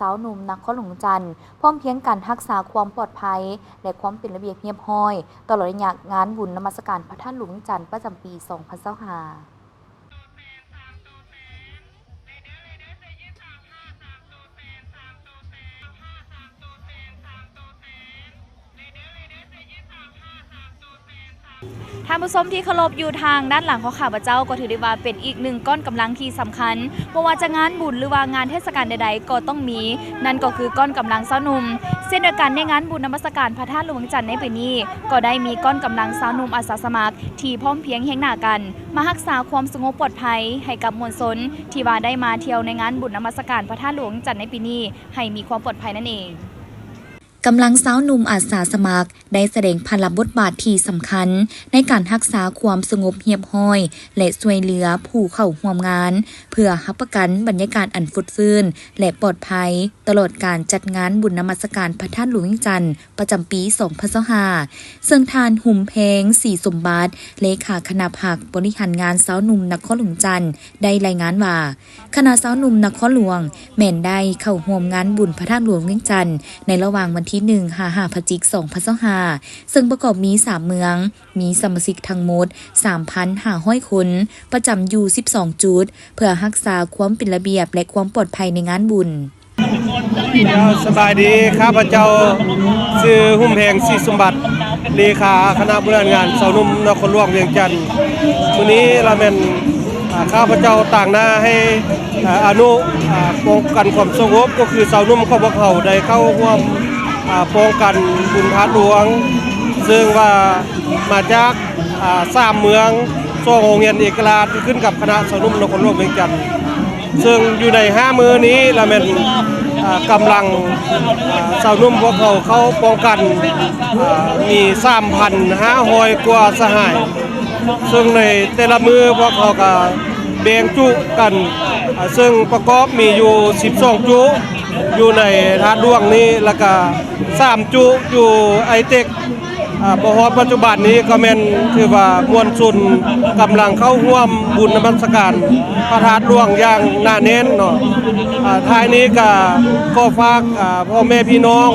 สาวหนุ่มนครหลวงจันทร์พร้อมเพียงการรักษาความปลอดภัยและความเป็นระเบียบเรียบร้อยตลอดระยะงานบุญนมัสการพระธาตุหลวงจันทร์ประจำปี 2025ท่านผู้ชมที่เคารพอยู่ทางด้านหลังของข้าพเจ้าก็ถือได้ว่าเป็นอีกหนึ่งก้อนกำลังที่สำคัญไม่ว่าจะงานบุญหรือว่างานเทศกาลใดๆก็ต้องมีนั่นก็คือก้อนกำลังสาวหนุ่มเช่นเดียวกันในงานบุญนมัสการพระธาตุหลวงจันทร์ในปีนี้ก็ได้มีก้อนกำลังสาวหนุ่มอาสาสมัครที่พร้อมเพียงเฮียงหน้ากันมารักษาความสงบปลอดภัยให้กับมวลชนที่ว่าได้มาเที่ยวในงานบุญนมัสการพระธาตุหลวงจันทร์ในปีนี้ให้มีความปลอดภัยนั่นเองกำลังสาวหนุ่มอาสาสมัครได้แสดงพลังบทบาทที่สำคัญในการรักษาความสงบเรียบร้อยและช่วยเหลือผู้เข้าร่วมงานเพื่อรับประกันบรรยากาศอันฟุดฟื้นและปลอดภัยตลอดการจัดงานบุญนมัสการพระธาตุหลวงจันทร์ประจำปี 2025ซึ่งทานหุ่มเพงศรีสมบัติเลขาคณะภาคบริหารงานสาวหนุ่มนครหลวงจันทร์ได้รายงานว่าคณะสาวหนุ่มนครหลวงแม่นได้เข้าร่วมงานบุญพระธาตุหลวงจันทร์ในระหว่างวันที่1 พฤศจิกายน 2025ซึ่งประกอบมี3เมืองมีสมาชิกทั้งหมด 3,500 คนประจำอยู่12จุดเพื่อรักษาความเป็นระเบียบและความปลอดภัยในงานบุญสบายดีข้าพเจ้าชื่อหุ่มเพงศรีสมบัติเลขาคณะบริหารงานสาวหนุ่มนครหลวงเวียงจันทร์วันนี้เราเป็นข้าพเจ้าต่างหน้าให้อนุป้องกันความสงบก็คือสาวหนุ่มของพวกเขาได้เข้าร่วมป้องกันบุญพระหลวงซึ่งว่ามาจาก3เมือง2โรงเรียนเอกราชขึ้นกับคณะสาวหนุ่มนครหลวงเวียงจันทร์ซึ่งอยู่ใน5มือนี้เราเป็นกำลังสาวหนุ่มพวกเขาเข้าป้องกันมี 3,500 กว่าสหายซึ่งในแต่ละมือพวกเขาก็แบ่งจุกันซึ่งประกอบมีอยู่12จุอยู่ในธาตุหลวงนี้แล้วก็3จุอยู่ไอเต็กปัจจุบันนี้ก็แม่นถือว่ามวลชนกำลังเข้าร่วมบุญนมัสการพระธาตุหลวงอย่างหนาแน่นเนาะท้ายนี้ก็ฝากพ่อแม่พี่น้อง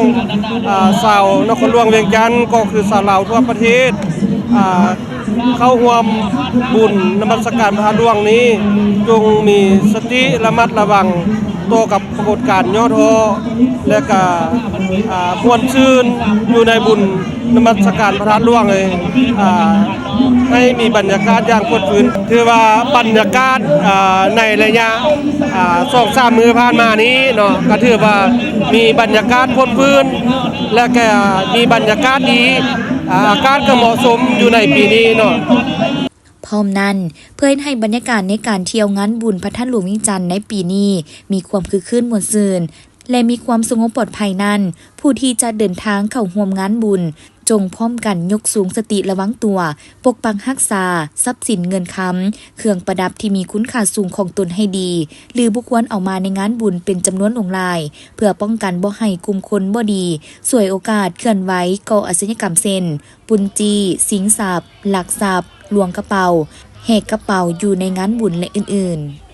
ชาวนครหลวงเวียงจันทร์ก็คือชาวลาวทั่วประเทศเข้าร่วมบุญนมัสการพระธาตุหลวงนี้จงมีสติระมัดระวังตัวกับปรากฏการณ์ย่อท้อและก็มวลชื่นอยู่ในบุญนมัสการพระธาตุหลวงเลยให้มีบรรยากาศอย่างฟุดฟื้นถือว่าบรรยากาศในระยะ2-3 มื้อผ่านมานี้เนาะก็ถือว่ามีบรรยากาศฟุดฟื้นและก็มีบรรยากาศดีอากาศก็เหมาะสมอยู่ในปีนี้เนาะพร้อมนั้นเพื่อให้บรรยากาศในการเที่ยวงานบุญพระธาตุหลวงเวียงจันทร์ในปีนี้มีความคึกคืนม่วนซื่นและมีความสงบปลอดภัยนั้นผู้ที่จะเดินทางเข้าร่วมงานบุญจงพร้อมกันยกสูงสติระวังตัวปกปักรักษาทรัพย์สินเงินคำเครื่องประดับที่มีคุณค่าสูงของตนให้ดีหรือบุคคลเอามาในงานบุญเป็นจำนวนหลงลายเพื่อป้องกันบ่ให้กลุ่มคนบ่ดีสวยโอกาสเคลื่อนไหวก่ออาชญากรรมเช่นปุญจี้สิงทรัพย์ลักทรัพย์ลวงกระเป๋าแหกกระเป๋าอยู่ในงานบุญและอื่นๆ